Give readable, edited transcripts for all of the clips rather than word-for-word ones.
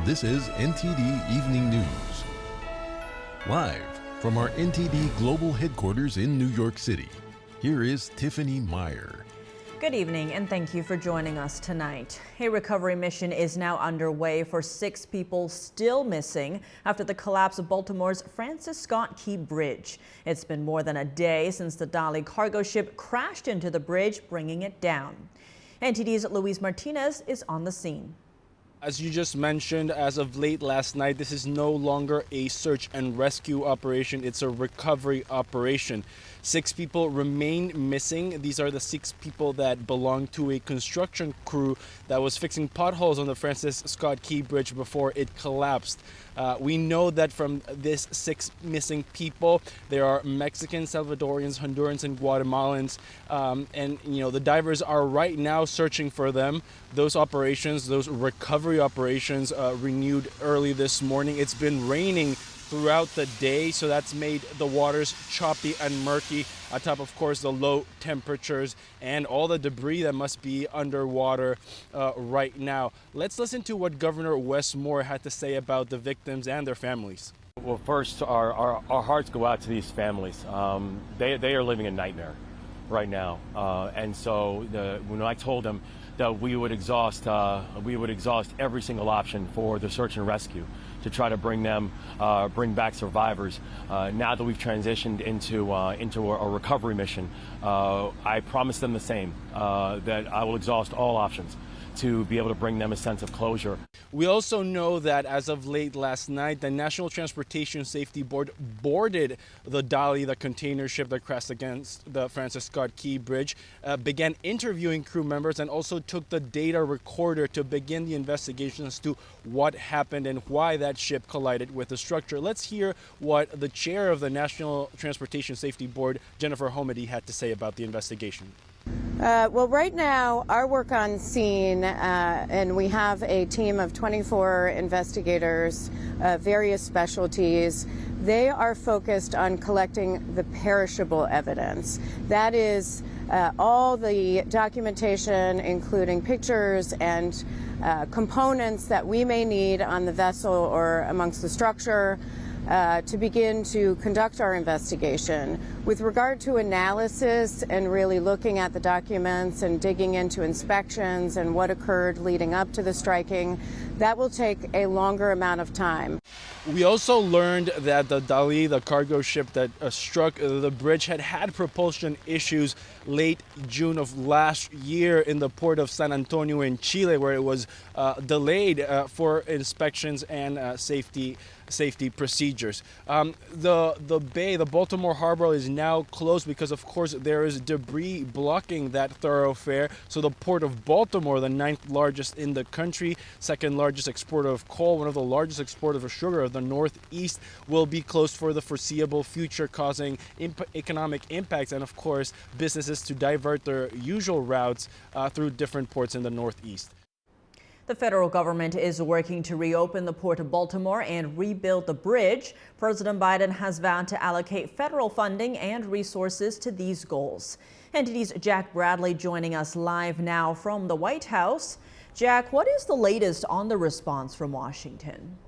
This is NTD Evening News. Live from our NTD Global Headquarters in New York City, here is Tiffany Meyer. Good evening and thank you for joining us tonight. A recovery mission is now underway for 6 people still missing after the collapse of Baltimore's Francis Scott Key Bridge. It's been more than a day since the Dali cargo ship crashed into the bridge, bringing it down. NTD's Luis Martinez is on the scene. As you just mentioned, as of late last night, this is no longer a search and rescue operation. It's a recovery operation. 6 people remain missing. These are the 6 people that belong to a construction crew that was fixing potholes on the Francis Scott Key Bridge before it collapsed. We know that from this 6 missing people, there are Mexicans, Salvadorians, Hondurans, and Guatemalans. And the divers are right now searching for them. Those operations, those recovery operations, renewed early this morning. It's been raining throughout the day, so that's made the waters choppy and murky, on top of course the low temperatures and all the debris that must be underwater right now. Let's listen to what Governor Wes Moore had to say about the victims and their families. Well, first, our hearts go out to these families. They are living a nightmare right now, and so when I told them that we would exhaust every single option for the search and rescue to try to bring back survivors. Now that we've transitioned into a recovery mission, I promised them the same, that I will exhaust all options to be able to bring them a sense of closure. We also know that as of late last night, the National Transportation Safety Board boarded the Dali, the container ship that crashed against the Francis Scott Key Bridge, began interviewing crew members, and also took the data recorder to begin the investigation as to what happened and why that ship collided with the structure. Let's hear what the chair of the National Transportation Safety Board, Jennifer Homedy, had to say about the investigation. Well, right now, our work on scene, and we have a team of 24 investigators, various specialties. They are focused on collecting the perishable evidence. That is all the documentation, including pictures and components that we may need on the vessel or amongst the structure, to begin to conduct our investigation. With regard to analysis and really looking at the documents and digging into inspections and what occurred leading up to the striking, that will take a longer amount of time. We also learned that the Dali, the cargo ship that struck the bridge, had propulsion issues late June of last year in the port of San Antonio in Chile, where it was delayed for inspections and safety procedures. The bay, the Baltimore harbor, is now closed because, of course, there is debris blocking that thoroughfare. So the port of Baltimore, the 9th largest in the country, 2nd largest exporter of coal, one of the largest exporters of sugar of the Northeast, will be closed for the foreseeable future, causing economic impacts and, of course, businesses to divert their usual routes through different ports in the Northeast. The federal government is working to reopen the port of Baltimore and rebuild the bridge. President Biden has vowed to allocate federal funding and resources to these goals. NTD's Jack Bradley joining us live now from the White House. Jack, what is the latest on the response from Washington?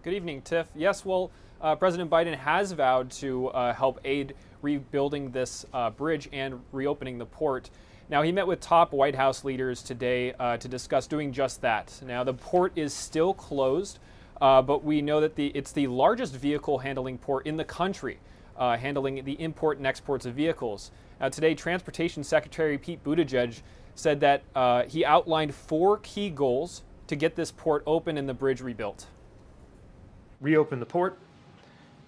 Good evening, Tiff. Yes, well, President Biden has vowed to help aid rebuilding this bridge and reopening the port. Now, he met with top White House leaders today to discuss doing just that. Now, the port is still closed, but we know that it's the largest vehicle handling port in the country, handling the import and exports of vehicles. Now, today, Transportation Secretary Pete Buttigieg said that he outlined 4 key goals to get this port open and the bridge rebuilt. Reopen the port,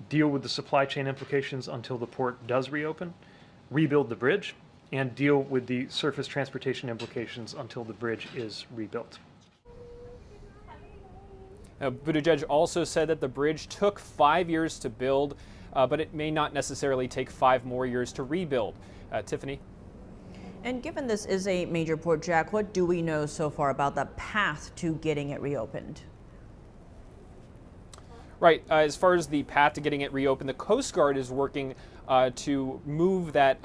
deal with the supply chain implications until the port does reopen, rebuild the bridge, and deal with the surface transportation implications until the bridge is rebuilt. Buttigieg also said that the bridge took 5 years to build, but it may not necessarily take 5 more years to rebuild. Tiffany? And given this is a major port, Jack, what do we know so far about the path to getting it reopened? Right. As far as the path to getting it reopened, the Coast Guard is working to move that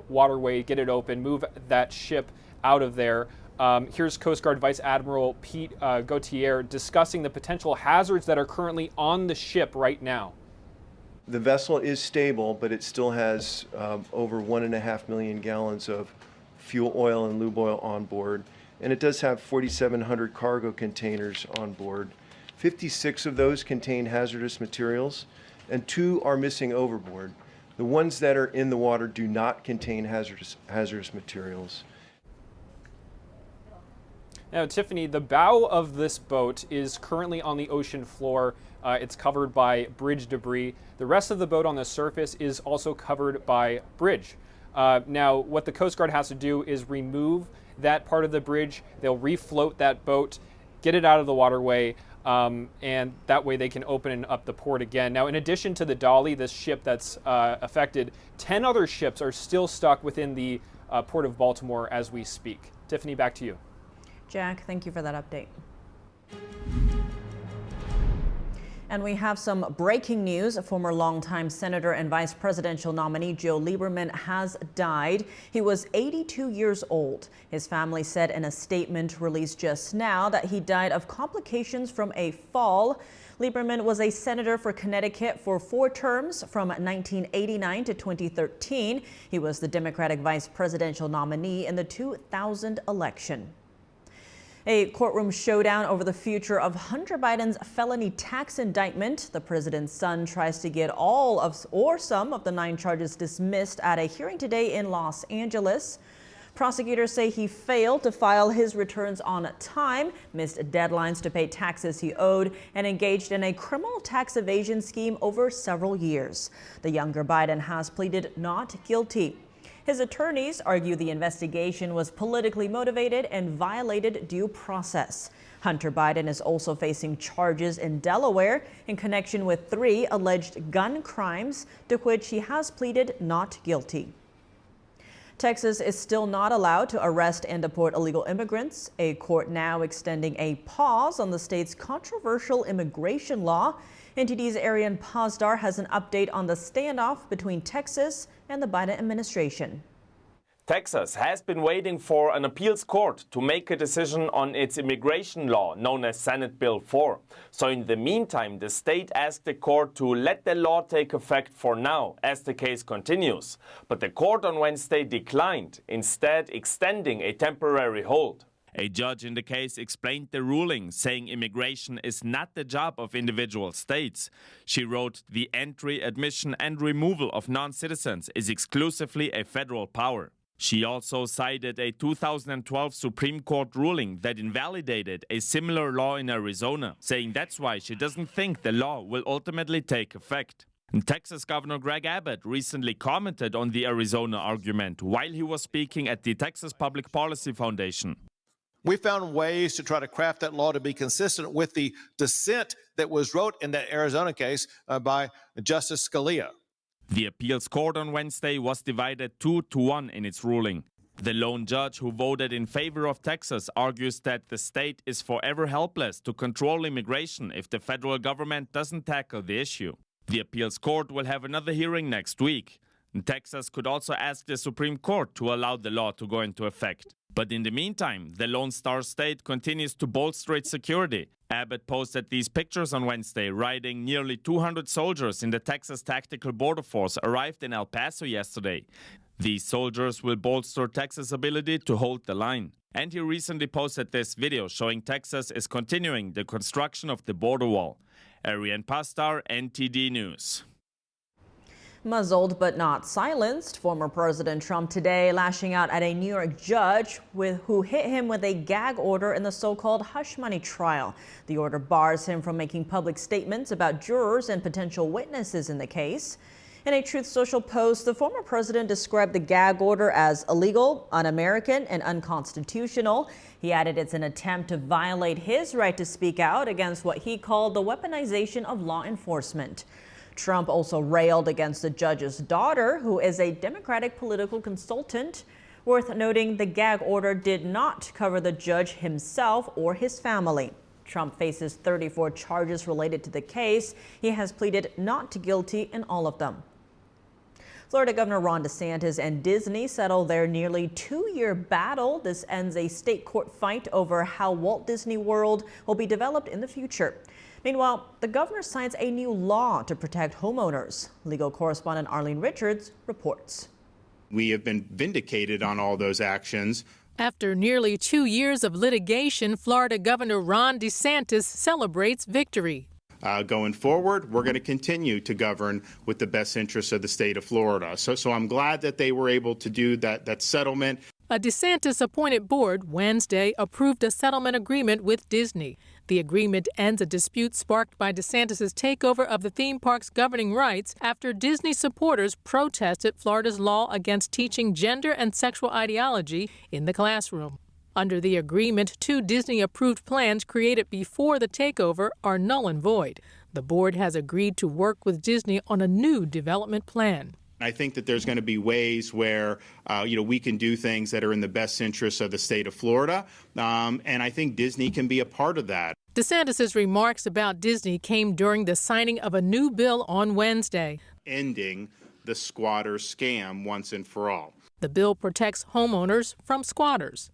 waterway, get it open, move that ship out of there. Here's Coast Guard Vice Admiral Pete Gautier discussing the potential hazards that are currently on the ship right now. The vessel is stable, but it still has over 1.5 million gallons of fuel oil and lube oil on board. And it does have 4,700 cargo containers on board. 56 of those contain hazardous materials, and 2 are missing overboard. The ones that are in the water do not contain hazardous materials. Now, Tiffany, the bow of this boat is currently on the ocean floor. It's covered by bridge debris. The rest of the boat on the surface is also covered by bridge. Now, what the Coast Guard has to do is remove that part of the bridge. They'll refloat that boat, get it out of the waterway, and that way they can open up the port again. Now, in addition to the Dolly, this ship that's affected, 10 other ships are still stuck within the port of Baltimore as we speak. Tiffany, back to you. Jack, thank you for that update. And we have some breaking news. Former longtime Senator and Vice Presidential nominee Joe Liberman has died. He was 82 years old. His family said in a statement released just now that he died of complications from a fall. Liberman was a senator for Connecticut for 4 terms from 1989 to 2013. He was the Democratic vice presidential nominee in the 2000 election. A courtroom showdown over the future of Hunter Biden's felony tax indictment. The president's son tries to get all of or some of the 9 charges dismissed at a hearing today in Los Angeles. Prosecutors say he failed to file his returns on time, missed deadlines to pay taxes he owed, and engaged in a criminal tax evasion scheme over several years. The younger Biden has pleaded not guilty. His attorneys argue the investigation was politically motivated and violated due process. Hunter Biden is also facing charges in Delaware in connection with 3 alleged gun crimes to which he has pleaded not guilty. Texas is still not allowed to arrest and deport illegal immigrants. A court now extending a pause on the state's controversial immigration law. NTD's Arian Pazdar has an update on the standoff between Texas and the Biden administration. Texas has been waiting for an appeals court to make a decision on its immigration law, known as Senate Bill 4. So in the meantime, the state asked the court to let the law take effect for now, as the case continues. But the court on Wednesday declined, instead extending a temporary hold. A judge in the case explained the ruling, saying immigration is not the job of individual states. She wrote, "The entry, admission and removal of non-citizens is exclusively a federal power." She also cited a 2012 Supreme Court ruling that invalidated a similar law in Arizona, saying that's why she doesn't think the law will ultimately take effect. And Texas Governor Greg Abbott recently commented on the Arizona argument while he was speaking at the Texas Public Policy Foundation. We found ways to try to craft that law to be consistent with the dissent that was wrote in that Arizona case by Justice Scalia. The appeals court on Wednesday was divided 2-1 in its ruling. The lone judge who voted in favor of Texas argues that the state is forever helpless to control immigration if the federal government doesn't tackle the issue. The appeals court will have another hearing next week. Texas could also ask the Supreme Court to allow the law to go into effect. But in the meantime, the Lone Star State continues to bolster its security. Abbott posted these pictures on Wednesday, writing nearly 200 soldiers in the Texas Tactical Border Force arrived in El Paso yesterday. These soldiers will bolster Texas' ability to hold the line. And he recently posted this video showing Texas is continuing the construction of the border wall. Arian Pastar, NTD News. Muzzled but not silenced, former President Trump today lashing out at a New York judge who hit him with a gag order in the so-called hush money trial. The order bars him from making public statements about jurors and potential witnesses in the case. In a Truth Social post, the former president described the gag order as illegal, un-American, and unconstitutional. He added it's an attempt to violate his right to speak out against what he called the weaponization of law enforcement. Trump also railed against the judge's daughter, who is a Democratic political consultant. Worth noting, the gag order did not cover the judge himself or his family. Trump faces 34 charges related to the case. He has pleaded not guilty in all of them. Florida Governor Ron DeSantis and Disney settle their nearly 2-year battle. This ends a state court fight over how Walt Disney World will be developed in the future. Meanwhile, the governor signs a new law to protect homeowners. Legal correspondent Arlene Richards reports. We have been vindicated on all those actions. After nearly 2 years of litigation, Florida Governor Ron DeSantis celebrates victory. Going forward, we're going to continue to govern with the best interests of the state of Florida. So I'm glad that they were able to do that settlement. A DeSantis-appointed board Wednesday approved a settlement agreement with Disney. The agreement ends a dispute sparked by DeSantis' takeover of the theme park's governing rights after Disney supporters protested Florida's law against teaching gender and sexual ideology in the classroom. Under the agreement, 2 Disney-approved plans created before the takeover are null and void. The board has agreed to work with Disney on a new development plan. I think that there's going to be ways where, we can do things that are in the best interests of the state of Florida, and I think Disney can be a part of that. DeSantis' remarks about Disney came during the signing of a new bill on Wednesday, ending the squatter scam once and for all. The bill protects homeowners from squatters.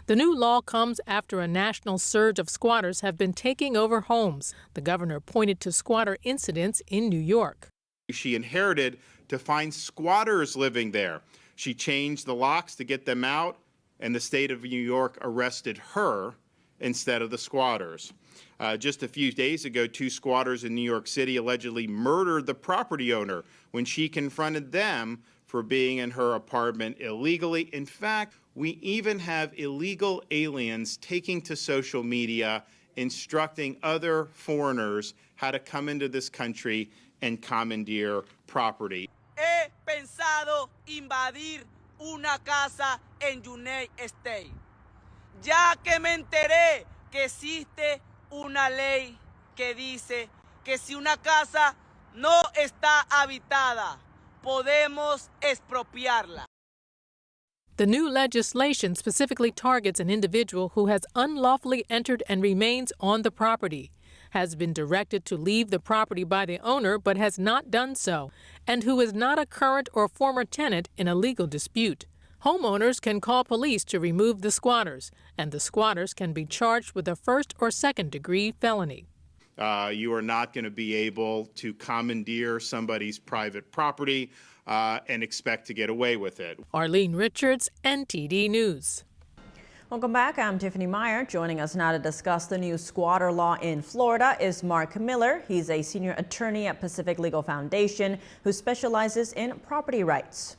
The new law comes after a national surge of squatters have been taking over homes. The governor pointed to squatter incidents in New York. She inherited to find squatters living there. She changed the locks to get them out, and the state of New York arrested her instead of the squatters. Just a few days ago, 2 squatters in New York City allegedly murdered the property owner when she confronted them for being in her apartment illegally. In fact, we even have illegal aliens taking to social media, instructing other foreigners how to come into this country and commandeer property. He pensado invadir una casa en United States, ya que me enteré que existe una ley que dice que si una casa no está habitada, podemos expropiarla. The new legislation specifically targets an individual who has unlawfully entered and remains on the property, has been directed to leave the property by the owner but has not done so, and who is not a current or former tenant in a legal dispute. Homeowners can call police to remove the squatters, and the squatters can be charged with a 1st or 2nd degree felony. You are not going to be able to commandeer somebody's private property and expect to get away with it. Arlene Richards, NTD News. Welcome back. I'm Tiffany Meyer. Joining us now to discuss the new squatter law in Florida is Mark Miller. He's a senior attorney at Pacific Legal Foundation who specializes in property rights.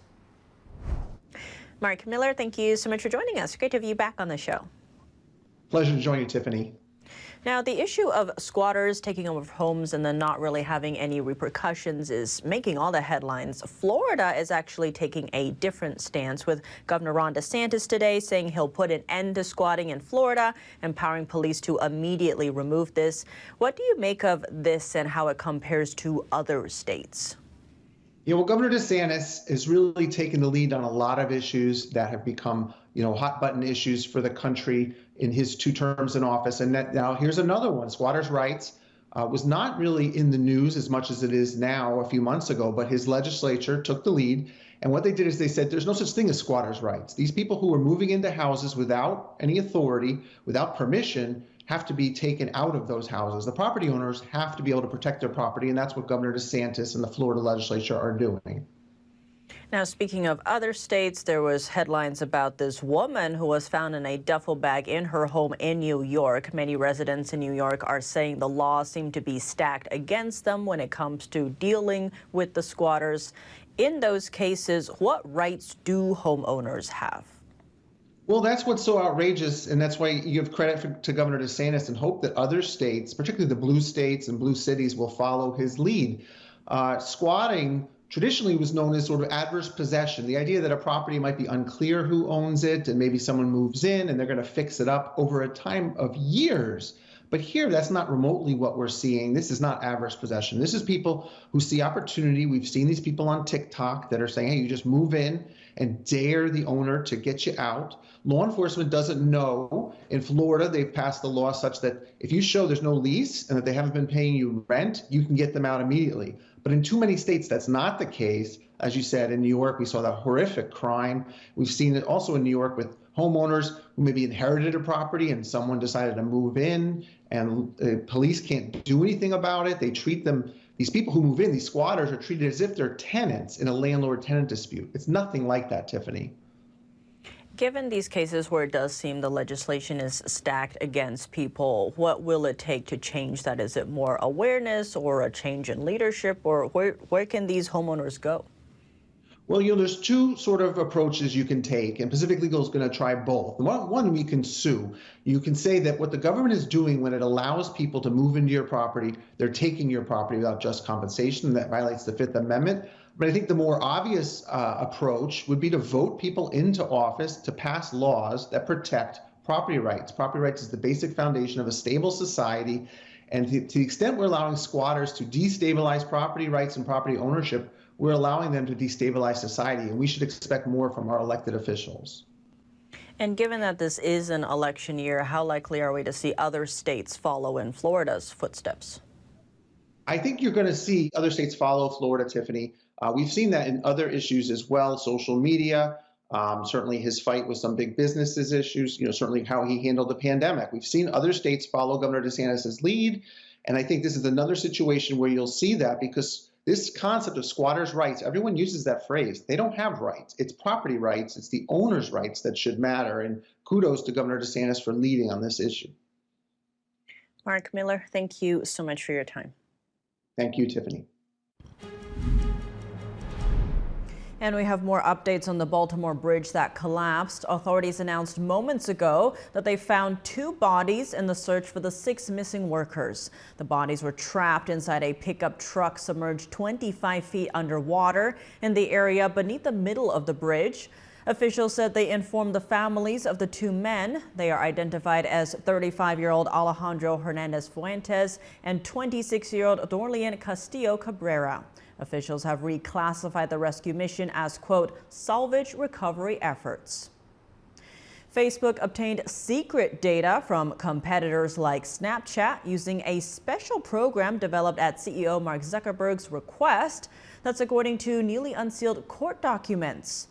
Mark Miller, thank you so much for joining us. Great to have you back on the show. Pleasure to join you, Tiffany. Now, the issue of squatters taking over homes and then not really having any repercussions is making all the headlines. Florida is actually taking a different stance, with Governor Ron DeSantis today saying he'll put an end to squatting in Florida, empowering police to immediately remove this. What do you make of this and how it compares to other states? Yeah, well, Governor DeSantis is really taking the lead on a lot of issues that have become, hot button issues for the country in his 2 terms in office. And now here's another one. Squatters' rights was not really in the news as much as it is now a few months ago, but his legislature took the lead. And what they did is they said there's no such thing as squatters' rights. These people who are moving into houses without any authority, without permission, have to be taken out of those houses. The property owners have to be able to protect their property, and that's what Governor DeSantis and the Florida legislature are doing. Now, speaking of other states, there was headlines about this woman who was found in a duffel bag in her home in New York. Many residents in New York are saying the laws seem to be stacked against them when it comes to dealing with the squatters. In those cases, what rights do homeowners have? Well, that's what's so outrageous, and that's why you give credit to Governor DeSantis and hope that other states, particularly the blue states and blue cities, will follow his lead. Squatting traditionally was known as sort of adverse possession, the idea that a property might be unclear who owns it, and maybe someone moves in and they're going to fix it up over a time of years. But here, that's not remotely what we're seeing. This is not adverse possession. This is people who see opportunity. We've seen these people on TikTok that are saying, hey, you just move in and dare the owner to get you out. Law enforcement doesn't know. In Florida, they've passed a law such that if you show there's no lease and that they haven't been paying you rent, you can get them out immediately. But in too many states, that's not the case. As you said, in New York, we saw that horrific crime. We've seen it also in New York with homeowners who maybe inherited a property and someone decided to move in, and police can't do anything about it. They treat them, these people who move in, these squatters, are treated as if they're tenants in a landlord-tenant dispute. It's nothing like that, Tiffany. Given these cases where it does seem the legislation is stacked against people, what will it take to change that? Is it more awareness or a change in leadership, or where can these homeowners go? Well, there's two sort of approaches you can take, and Pacific Legal is going to try both. One, we can sue. You can say that what the government is doing when it allows people to move into your property, they're taking your property without just compensation. That violates the Fifth Amendment. But I think the more obvious approach would be to vote people into office to pass laws that protect property rights. Property rights is the basic foundation of a stable society. And to the extent we're allowing squatters to destabilize property rights and property ownership, we're allowing them to destabilize society. And we should expect more from our elected officials. And given that this is an election year, how likely are we to see other states follow in Florida's footsteps? I think you're going to see other states follow Florida, Tiffany. We've seen that in other issues as well, social media, certainly his fight with some big businesses issues, certainly how he handled the pandemic. We've seen other states follow Governor DeSantis' lead, and I think this is another situation where you'll see that, because this concept of squatters' rights, everyone uses that phrase. They don't have rights. It's property rights. It's the owner's rights that should matter, and kudos to Governor DeSantis for leading on this issue. Mark Miller, thank you so much for your time. Thank you, Tiffany. And we have more updates on the Baltimore bridge that collapsed. Authorities announced moments ago that they found 2 bodies in the search for the 6 missing workers. The bodies were trapped inside a pickup truck submerged 25 feet underwater in the area beneath the middle of the bridge. Officials said they informed the families of the 2 men. They are identified as 35-year-old Alejandro Hernandez Fuentes and 26-year-old Dorlian Castillo Cabrera. Officials have reclassified the rescue mission as, quote, salvage recovery efforts. Facebook obtained secret data from competitors like Snapchat using a special program developed at CEO Mark Zuckerberg's request. That's according to newly unsealed court documents.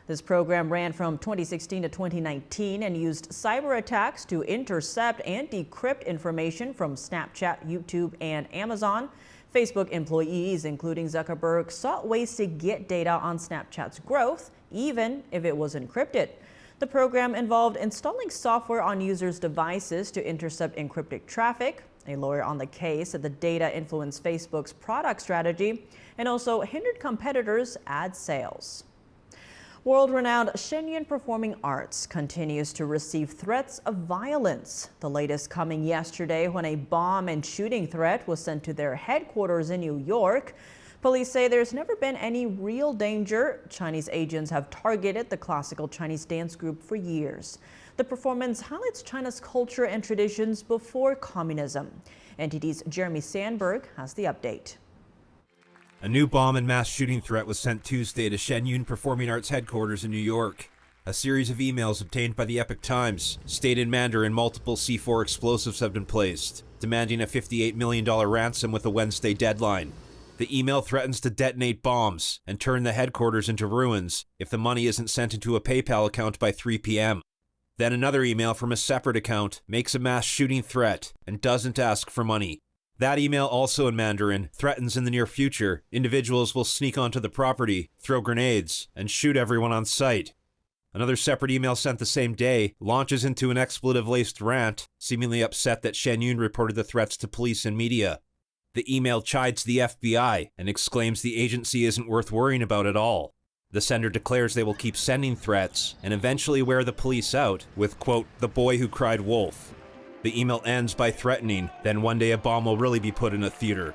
This program ran from 2016 to 2019 and used cyber attacks to intercept and decrypt information from Snapchat, YouTube, and Amazon. Facebook employees, including Zuckerberg, sought ways to get data on Snapchat's growth, even if it was encrypted. The program involved installing software on users' devices to intercept encrypted traffic. A lawyer on the case said the data influenced Facebook's product strategy and also hindered competitors' ad sales. World-renowned Shen Yun Performing Arts continues to receive threats of violence. The latest coming yesterday when a bomb and shooting threat was sent to their headquarters in New York. Police say there's never been any real danger. Chinese agents have targeted the classical Chinese dance group for years. The performance highlights China's culture and traditions before communism. NTD's Jeremy Sandberg has the update. A new bomb and mass shooting threat was sent Tuesday to Shen Yun Performing Arts headquarters in New York. A series of emails obtained by the Epoch Times state in Mandarin multiple C4 explosives have been placed, demanding a $58 million ransom with a Wednesday deadline. The email threatens to detonate bombs and turn the headquarters into ruins if the money isn't sent into a PayPal account by 3 p.m. Then another email from a separate account makes a mass shooting threat and doesn't ask for money. That email, also in Mandarin, threatens in the near future individuals will sneak onto the property, throw grenades, and shoot everyone on sight. Another separate email sent the same day launches into an expletive-laced rant, seemingly upset that Shen Yun reported the threats to police and media. The email chides the FBI and exclaims the agency isn't worth worrying about at all. The sender declares they will keep sending threats and eventually wear the police out with, quote, the boy who cried wolf. The email ends by threatening, then one day a bomb will really be put in a theater.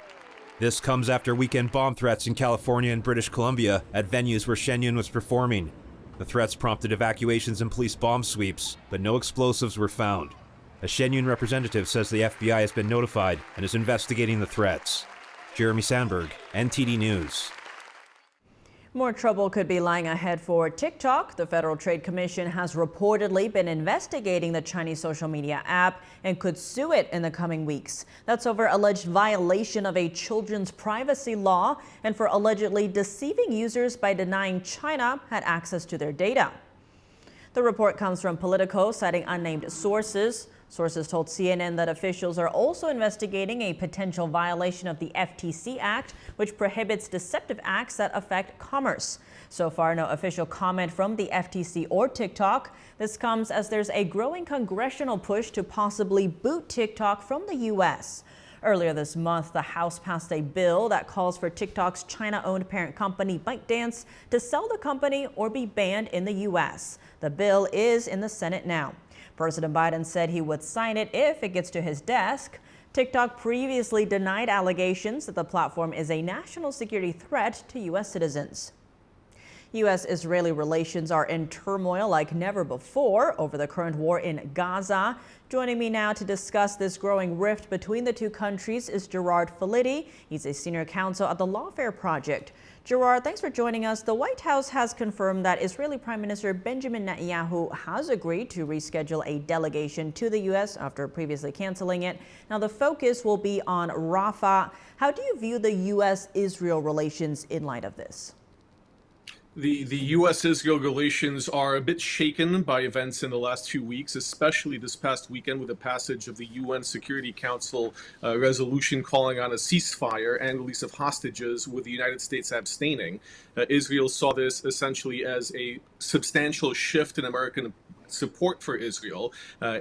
This comes after weekend bomb threats in California and British Columbia at venues where Shen Yun was performing. The threats prompted evacuations and police bomb sweeps, but no explosives were found. A Shen Yun representative says the FBI has been notified and is investigating the threats. Jeremy Sandberg, NTD News. More trouble could be lying ahead for TikTok. The Federal Trade Commission has reportedly been investigating the Chinese social media app and could sue it in the coming weeks. That's over alleged violation of a children's privacy law and for allegedly deceiving users by denying China had access to their data. The report comes from Politico, citing unnamed sources. Sources told CNN that officials are also investigating a potential violation of the FTC Act, which prohibits deceptive acts that affect commerce. So far, no official comment from the FTC or TikTok. This comes as there's a growing congressional push to possibly boot TikTok from the U.S. Earlier this month, the House passed a bill that calls for TikTok's China-owned parent company ByteDance to sell the company or be banned in the U.S. The bill is in the Senate now. President Biden said he would sign it if it gets to his desk. TikTok previously denied allegations that the platform is a national security threat to U.S. citizens. U.S.-Israeli relations are in turmoil like never before over the current war in Gaza. Joining me now to discuss this growing rift between the two countries is Gerard Filitti. He's a senior counsel at the Lawfare Project. Gerard, thanks for joining us. The White House has confirmed that Israeli Prime Minister Benjamin Netanyahu has agreed to reschedule a delegation to the U.S. after previously canceling it. Now, the focus will be on Rafah. How do you view the U.S.-Israel relations in light of this? The U.S.-Israel relations are a bit shaken by events in the last 2 weeks, especially this past weekend with the passage of the UN Security Council resolution calling on a ceasefire and release of hostages, with the United States abstaining. Israel saw this essentially as a substantial shift in American support for Israel,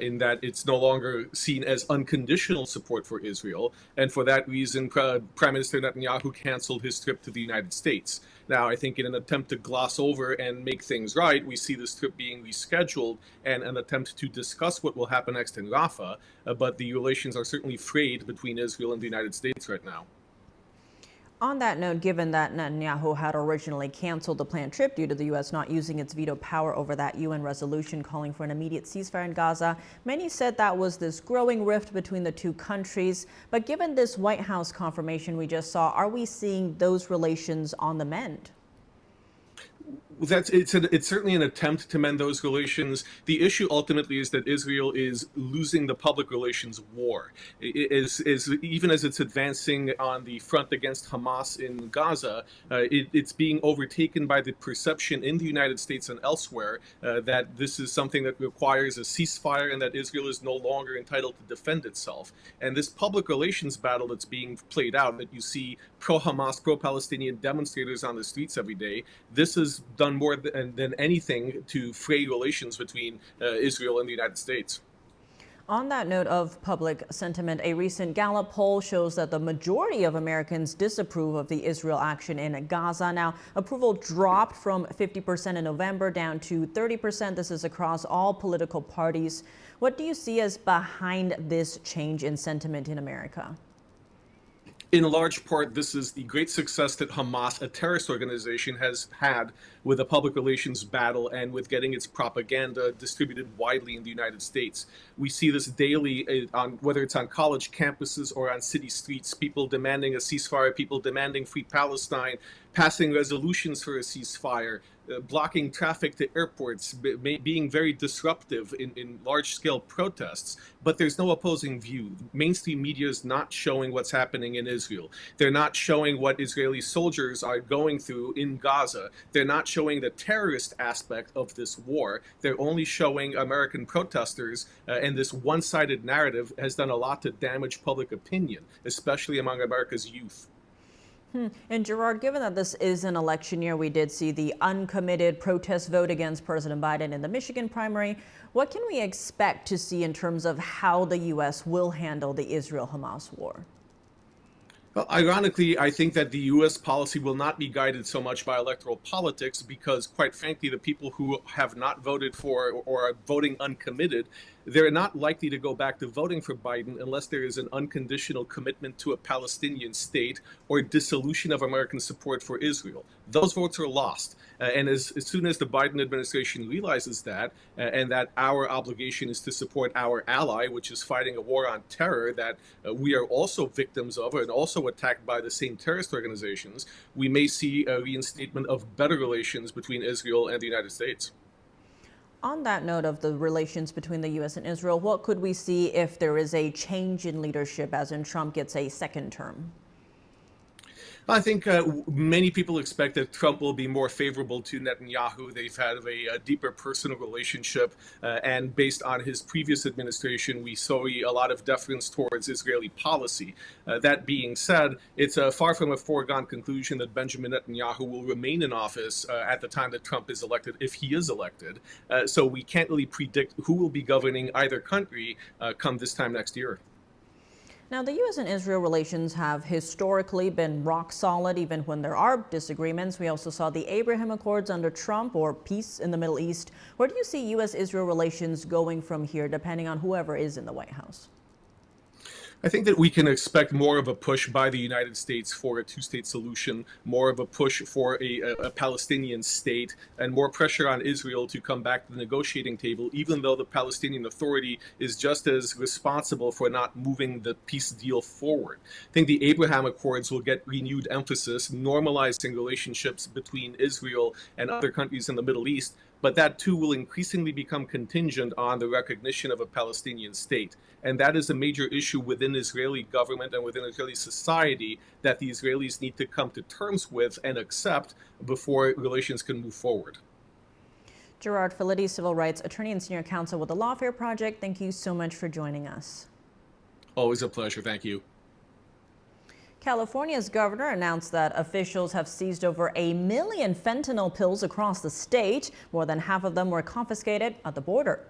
in that it's no longer seen as unconditional support for Israel. And for that reason, Prime Minister Netanyahu canceled his trip to the United States. Now, I think in an attempt to gloss over and make things right, we see this trip being rescheduled and an attempt to discuss what will happen next in Rafah. But the relations are certainly frayed between Israel and the United States right now. On that note, given that Netanyahu had originally canceled the planned trip due to the U.S. not using its veto power over that UN resolution calling for an immediate ceasefire in Gaza, many said that was this growing rift between the two countries. But given this White House confirmation we just saw, are we seeing those relations on the mend? It's certainly an attempt to mend those relations. The issue ultimately is that Israel is losing the public relations war. Even as it's advancing on the front against Hamas in Gaza, it's being overtaken by the perception in the United States and elsewhere that this is something that requires a ceasefire and that Israel is no longer entitled to defend itself. And this public relations battle that's being played out, that you see pro-Hamas, pro-Palestinian demonstrators on the streets every day, this has done more than anything to fray relations between Israel and the United States. On that note of public sentiment, a recent Gallup poll shows that the majority of Americans disapprove of the Israel action in Gaza. Now, approval dropped from 50% in November down to 30%. This is across all political parties. What do you see as behind this change in sentiment in America? In large part, this is the great success that Hamas, a terrorist organization, has had with the public relations battle and with getting its propaganda distributed widely in the United States. We see this daily, whether it's on college campuses or on city streets, people demanding a ceasefire, people demanding free Palestine, passing resolutions for a ceasefire, blocking traffic to airports, being very disruptive in large-scale protests. But there's no opposing view. Mainstream media is not showing what's happening in Israel. They're not showing what Israeli soldiers are going through in Gaza. They're not showing the terrorist aspect of this war. They're only showing American protesters, and this one-sided narrative has done a lot to damage public opinion, especially among America's youth. And Gerard, given that this is an election year, we did see the uncommitted protest vote against President Biden in the Michigan primary. What can we expect to see in terms of how the U.S. will handle the Israel-Hamas war? Well, ironically, I think that the U.S. policy will not be guided so much by electoral politics because, quite frankly, the people who have not voted for or are voting uncommitted, they're not likely to go back to voting for Biden unless there is an unconditional commitment to a Palestinian state or dissolution of American support for Israel. those votes are lost. And as soon as the Biden administration realizes that, and that our obligation is to support our ally, which is fighting a war on terror that we are also victims of and also attacked by the same terrorist organizations, we may see a reinstatement of better relations between Israel and the United States. On that note of the relations between the U.S. and Israel, what could we see if there is a change in leadership, as in Trump gets a second term? I think many people expect that Trump will be more favorable to Netanyahu. They've had a deeper personal relationship, and based on his previous administration, we saw a lot of deference towards Israeli policy. That being said, it's far from a foregone conclusion that Benjamin Netanyahu will remain in office at the time that Trump is elected, if he is elected. So we can't really predict who will be governing either country come this time next year. Now, the U.S. and Israel relations have historically been rock solid, even when there are disagreements. We also saw the Abraham Accords under Trump, or peace in the Middle East. Where do you see U.S.-Israel relations going from here, depending on whoever is in the White House? I think that we can expect more of a push by the United States for a two-state solution, more of a push for a Palestinian state, and more pressure on Israel to come back to the negotiating table, even though the Palestinian Authority is just as responsible for not moving the peace deal forward. I think the Abraham Accords will get renewed emphasis, normalizing relationships between Israel and other countries in the Middle East, but that too will increasingly become contingent on the recognition of a Palestinian state. And that is a major issue within Israeli government and within Israeli society that the Israelis need to come to terms with and accept before relations can move forward. Gerard Filitti, civil rights attorney and senior counsel with the Lawfare Project, thank you so much for joining us. Always a pleasure. Thank you. California's governor announced that officials have seized over 1 million fentanyl pills across the state. More than half of them were confiscated at the border.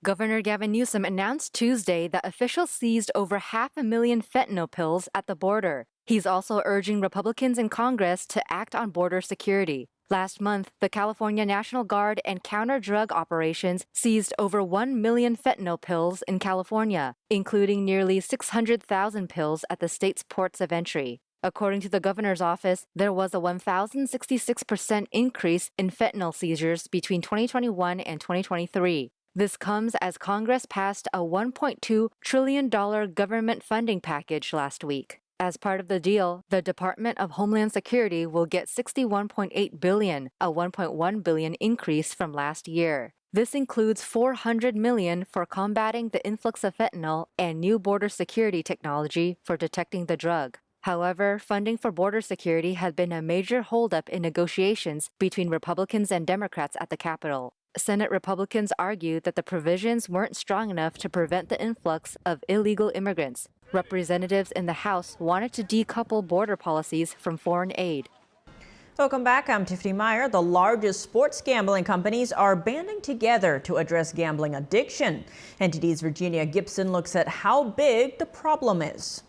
Governor Gavin Newsom announced Tuesday that officials seized over 500,000 fentanyl pills at the border. He's also urging Republicans in Congress to act on border security. Last month, the California National Guard and counter-drug operations seized over 1 million fentanyl pills in California, including nearly 600,000 pills at the state's ports of entry. According to the governor's office, there was a 1,066% increase in fentanyl seizures between 2021 and 2023. This comes as Congress passed a $1.2 trillion government funding package last week. As part of the deal, the Department of Homeland Security will get $61.8 billion, a $1.1 billion increase from last year. This includes $400 million for combating the influx of fentanyl and new border security technology for detecting the drug. However, funding for border security has been a major holdup in negotiations between Republicans and Democrats at the Capitol. Senate Republicans argued that the provisions weren't strong enough to prevent the influx of illegal immigrants. Representatives in the House wanted to decouple border policies from foreign aid. Welcome back. I'm Tiffany Meyer. The largest sports gambling companies are banding together to address gambling addiction. NTD's Virginia Gibson looks at how big the problem is.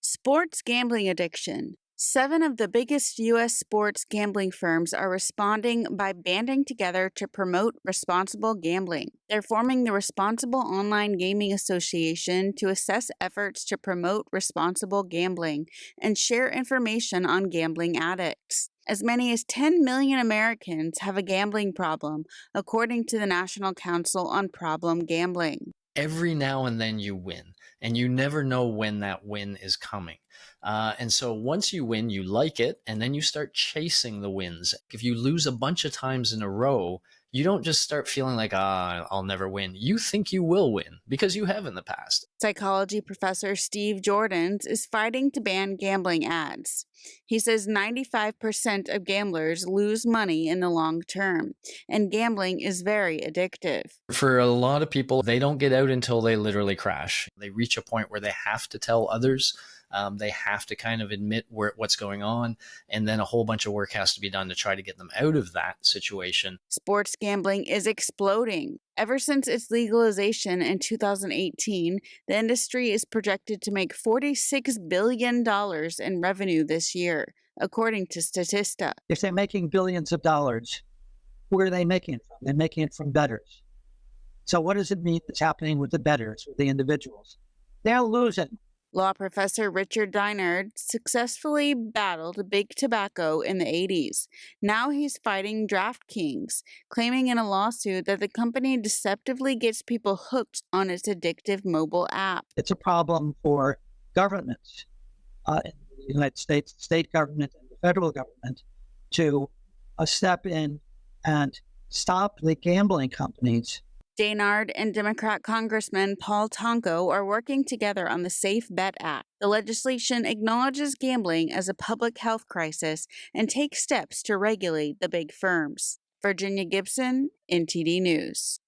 Sports gambling addiction. 7 of the biggest U.S. sports gambling firms are responding by banding together to promote responsible gambling. They're forming the Responsible Online Gaming Association to assess efforts to promote responsible gambling and share information on gambling addicts. As many as 10 million Americans have a gambling problem, according to the National Council on Problem Gambling. Every now and then you win, and you never know when that win is coming. And so once you win, you like it, and then you start chasing the wins. If you lose a bunch of times in a row, you don't just start feeling like, I'll never win. You think you will win because you have in the past. Psychology professor Steve Jordans is fighting to ban gambling ads. He says 95% of gamblers lose money in the long term, and gambling is very addictive. For a lot of people, they don't get out until they literally crash. They reach a point where they have to tell others. They have to kind of admit what's going on, and then a whole bunch of work has to be done to try to get them out of that situation. Sports gambling is exploding. Ever since its legalization in 2018, the industry is projected to make $46 billion in revenue this year, according to Statista. If they're making billions of dollars, where are they making it from? They're making it from bettors. So what does it mean that's happening with the bettors, with the individuals? They're losing. Law professor Richard Deinard successfully battled big tobacco in the 80s. Now he's fighting DraftKings, claiming in a lawsuit that the company deceptively gets people hooked on its addictive mobile app. It's a problem for governments in the United States, state government and the federal government, to step in and stop the gambling companies. Deinard and Democrat Congressman Paul Tonko are working together on the Safe Bet Act. The legislation acknowledges gambling as a public health crisis and takes steps to regulate the big firms. Virginia Gibson, NTD News.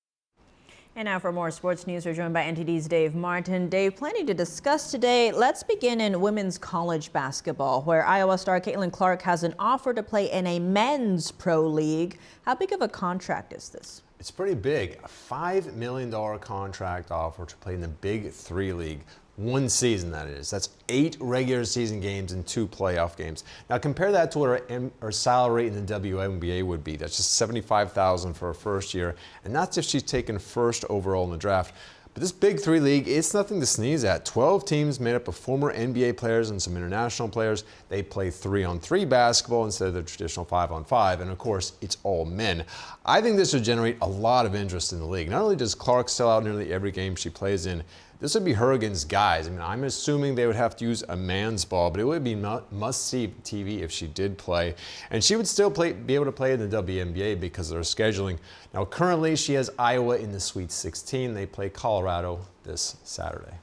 And now for more sports news, we're joined by NTD's Dave Martin. Dave, plenty to discuss today. Let's begin in women's college basketball, where Iowa star Caitlin Clark has an offer to play in a men's pro league. How big of a contract is this? It's pretty big. A $5 million contract offer to play in the Big 3 League. One season, that is. That's 8 regular season games and 2 playoff games. Now compare that to what her salary in the WNBA would be. That's just $75,000 for her first year, and that's if she's taken first overall in the draft. But this Big 3 League, it's nothing to sneeze at. 12 teams made up of former NBA players and some international players. They play 3-on-3 basketball instead of the traditional 5-on-5, and of course, it's all men. I think this would generate a lot of interest in the league. Not only does Clark sell out nearly every game she plays in, this would be her against guys. I mean, I'm assuming they would have to use a man's ball, but it would be must-see TV if she did play. And she would still be able to play in the WNBA because of her scheduling. Now, currently, she has Iowa in the Sweet 16. They play Colorado this Saturday.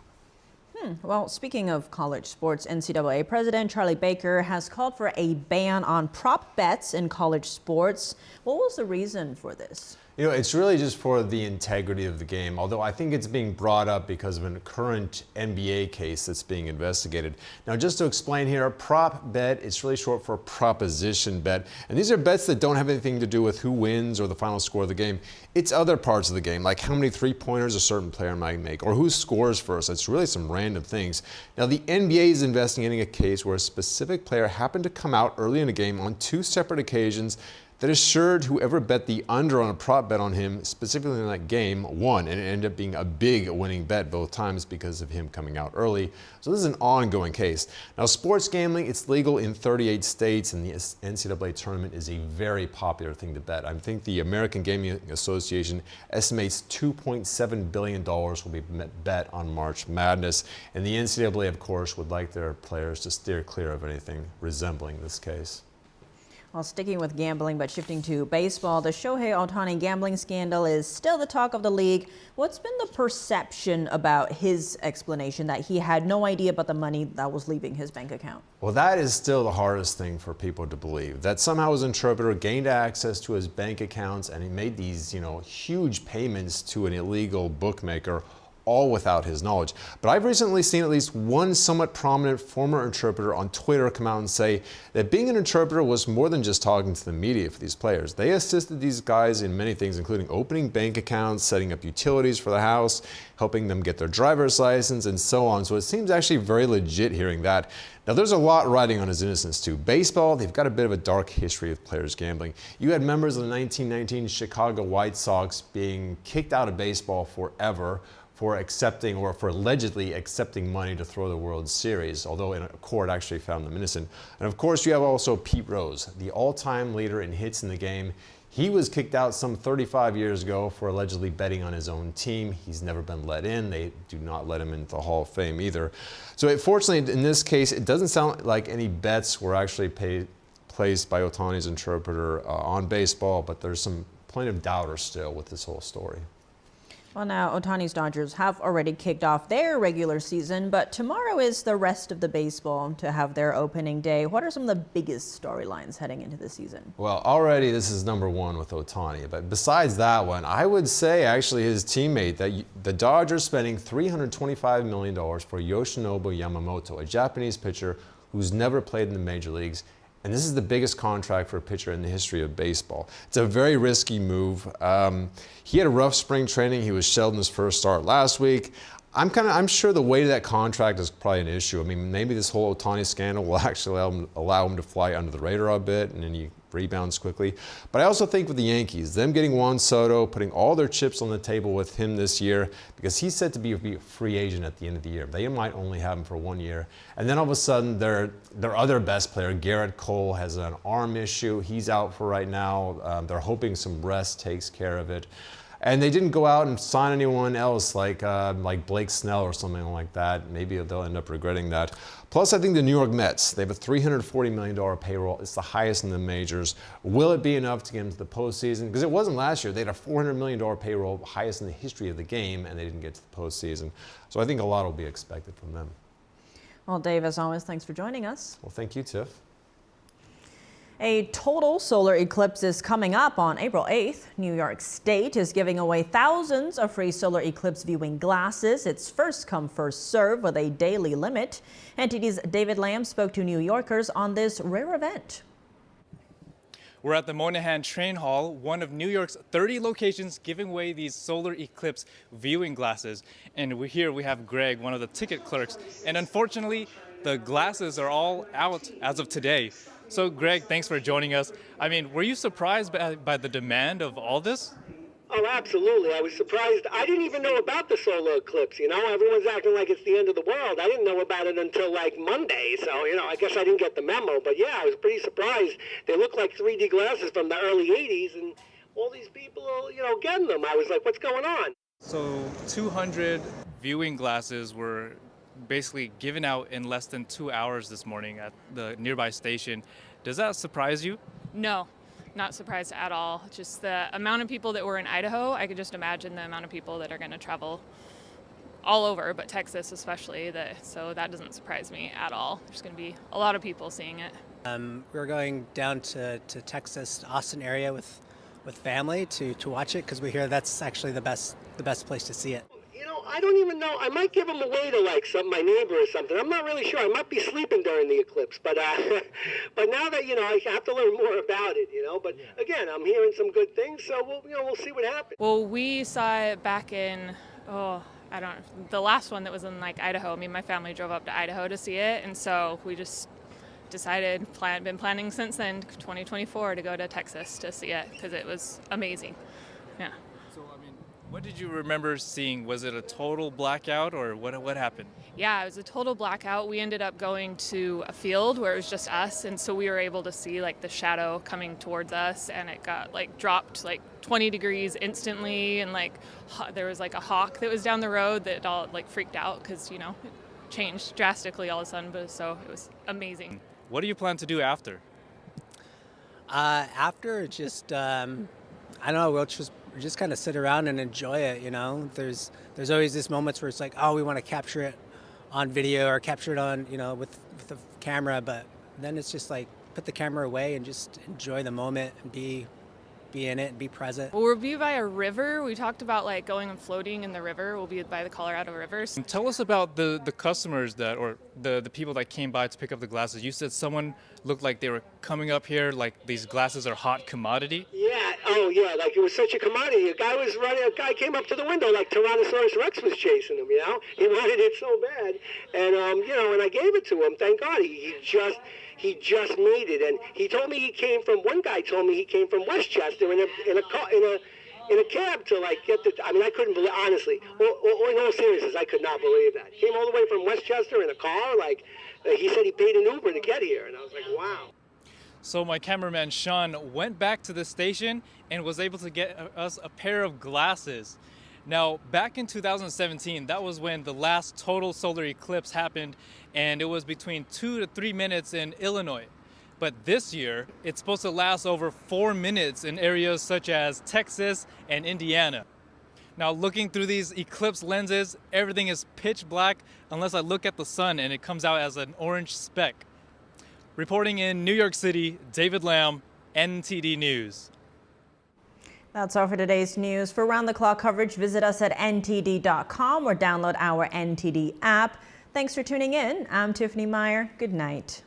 Well, speaking of college sports, NCAA President Charlie Baker has called for a ban on prop bets in college sports. What was the reason for this? You know, it's really just for the integrity of the game, although I think it's being brought up because of a current NBA case that's being investigated. Now, just to explain here, a prop bet, it's really short for proposition bet. And these are bets that don't have anything to do with who wins or the final score of the game. It's other parts of the game, like how many three-pointers a certain player might make or who scores first. It's really some random things. Now, the NBA is investigating a case where a specific player happened to come out early in a game on 2 separate occasions that assured whoever bet the under on a prop bet on him, specifically in that game, won. And it ended up being a big winning bet both times because of him coming out early. So this is an ongoing case. Now, sports gambling, it's legal in 38 states, and the NCAA tournament is a very popular thing to bet. I think the American Gaming Association estimates $2.7 billion will be bet on March Madness. And the NCAA, of course, would like their players to steer clear of anything resembling this case. Well, sticking with gambling but shifting to baseball, the Shohei Ohtani gambling scandal is still the talk of the league. What's been the perception about his explanation that he had no idea about the money that was leaving his bank account? Well, that is still the hardest thing for people to believe, that somehow his interpreter gained access to his bank accounts and he made these, huge payments to an illegal bookmaker, all without his knowledge. But I've recently seen at least one somewhat prominent former interpreter on Twitter come out and say that being an interpreter was more than just talking to the media for these players. They assisted these guys in many things, including opening bank accounts, setting up utilities for the house, helping them get their driver's license, and so on. So it seems actually very legit hearing that. Now, there's a lot riding on his innocence, too. Baseball, they've got a bit of a dark history of players gambling. You had members of the 1919 Chicago White Sox being kicked out of baseball forever for accepting or for allegedly accepting money to throw the World Series, although in a court actually found them innocent. And of course, you have also Pete Rose, the all-time leader in hits in the game. He was kicked out some 35 years ago for allegedly betting on his own team. He's never been let in. They do not let him into the Hall of Fame either. So fortunately, in this case, it doesn't sound like any bets were actually placed by Ohtani's interpreter on baseball, but there's some plenty of doubters still with this whole story. Well, now, Ohtani's Dodgers have already kicked off their regular season, but tomorrow is the rest of the baseball to have their opening day. What are some of the biggest storylines heading into the season? Well, already this is #1 with Ohtani, but besides that one, I would say actually his teammate, that the Dodgers spending $325 million for Yoshinobu Yamamoto, a Japanese pitcher who's never played in the major leagues. And this is the biggest contract for a pitcher in the history of baseball. It's a very risky move. He had a rough spring training. He was shelled in his first start last week. I'm sure the weight of that contract is probably an issue. I mean, maybe this whole Ohtani scandal will actually allow him to fly under the radar a bit, and then you rebounds quickly. But I also think with the Yankees, them getting Juan Soto, putting all their chips on the table with him this year, because he's said to be a free agent at the end of the year. They might only have him for 1 year. And then all of a sudden, their other best player, Garrett Cole, has an arm issue. He's out for right now. They're hoping some rest takes care of it. And they didn't go out and sign anyone else like Blake Snell or something like that. Maybe they'll end up regretting that. Plus, I think the New York Mets, they have a $340 million payroll. It's the highest in the majors. Will it be enough to get into the postseason? Because it wasn't last year. They had a $400 million payroll, highest in the history of the game, and they didn't get to the postseason. So I think a lot will be expected from them. Well, Dave, as always, thanks for joining us. Well, thank you, Tiff. A total solar eclipse is coming up on April 8th. New York State is giving away thousands of free solar eclipse viewing glasses. It's first come, first serve with a daily limit. NTD's David Lamb spoke to New Yorkers on this rare event. We're at the Moynihan Train Hall, one of New York's 30 locations giving away these solar eclipse viewing glasses. And here we have Greg, one of the ticket clerks. And unfortunately, the glasses are all out as of today. So, Greg, thanks for joining us. I mean, were you surprised by the demand of all this? Oh, absolutely. I was surprised. I didn't even know about the solar eclipse, you know. Everyone's acting like it's the end of the world. I didn't know about it until, like, Monday. So, you know, I guess I didn't get the memo. But, yeah, I was pretty surprised. They look like 3D glasses from the early 80s, and all these people are, you know, getting them. I was like, what's going on? So, 200 viewing glasses were basically given out in less than 2 hours this morning at the nearby station. Does that surprise you? No, not surprised at all. Just the amount of people that were in Idaho, I could just imagine the amount of people that are going to travel all over, but Texas especially, so that doesn't surprise me at all. There's going to be a lot of people seeing it. We're going down to Texas, Austin area with family to watch it because we hear that's actually the best place to see it. I don't even know. I might give them away to like my neighbor or something. I'm not really sure. I might be sleeping during the eclipse, but now that I have to learn more about it, But again, I'm hearing some good things, so we'll see what happens. Well, we saw it back in I don't know, the last one that was in like Idaho. Me and my family drove up to Idaho to see it, and so we just decided, been planning since then, 2024, to go to Texas to see it because it was amazing. Yeah. What did you remember seeing? Was it a total blackout or what happened? Yeah, it was a total blackout. We ended up going to a field where it was just us, and so we were able to see like the shadow coming towards us, and it got like dropped like 20 degrees instantly, and like there was like a hawk that was down the road that all like freaked out because it changed drastically all of a sudden, but so it was amazing. What do you plan to do after? After just I don't know, we'll just kind of sit around and enjoy it, There's always this moments where it's like, oh, we want to capture it on video or capture it on, with the camera, but then it's just like put the camera away and just enjoy the moment and be in it and be present. Well, we'll be by a river. We talked about like going and floating in the river. We'll be by the Colorado River. Tell us about the customers or the people that came by to pick up the glasses. You said someone looked like they were coming up here like these glasses are hot commodity. Yeah. Oh, yeah. Like it was such a commodity. A guy came up to the window like Tyrannosaurus Rex was chasing him. He wanted it so bad, and and I gave it to him. Thank God. He just made it, and he told me one guy told me he came from Westchester in a cab to like get the. I mean, I couldn't believe, honestly. In all seriousness, I could not believe that. Came all the way from Westchester in a car. Like he said, he paid an Uber to get here, and I was like, wow. So my cameraman Sean went back to the station and was able to get us a pair of glasses. Now, back in 2017, that was when the last total solar eclipse happened, and it was between 2 to 3 minutes in Illinois. But this year, it's supposed to last over 4 minutes in areas such as Texas and Indiana. Now, looking through these eclipse lenses, everything is pitch black unless I look at the sun and it comes out as an orange speck. Reporting in New York City, David Lamb, NTD News. That's all for today's news. For round-the-clock coverage, visit us at ntd.com or download our NTD app. Thanks for tuning in. I'm Tiffany Meyer. Good night.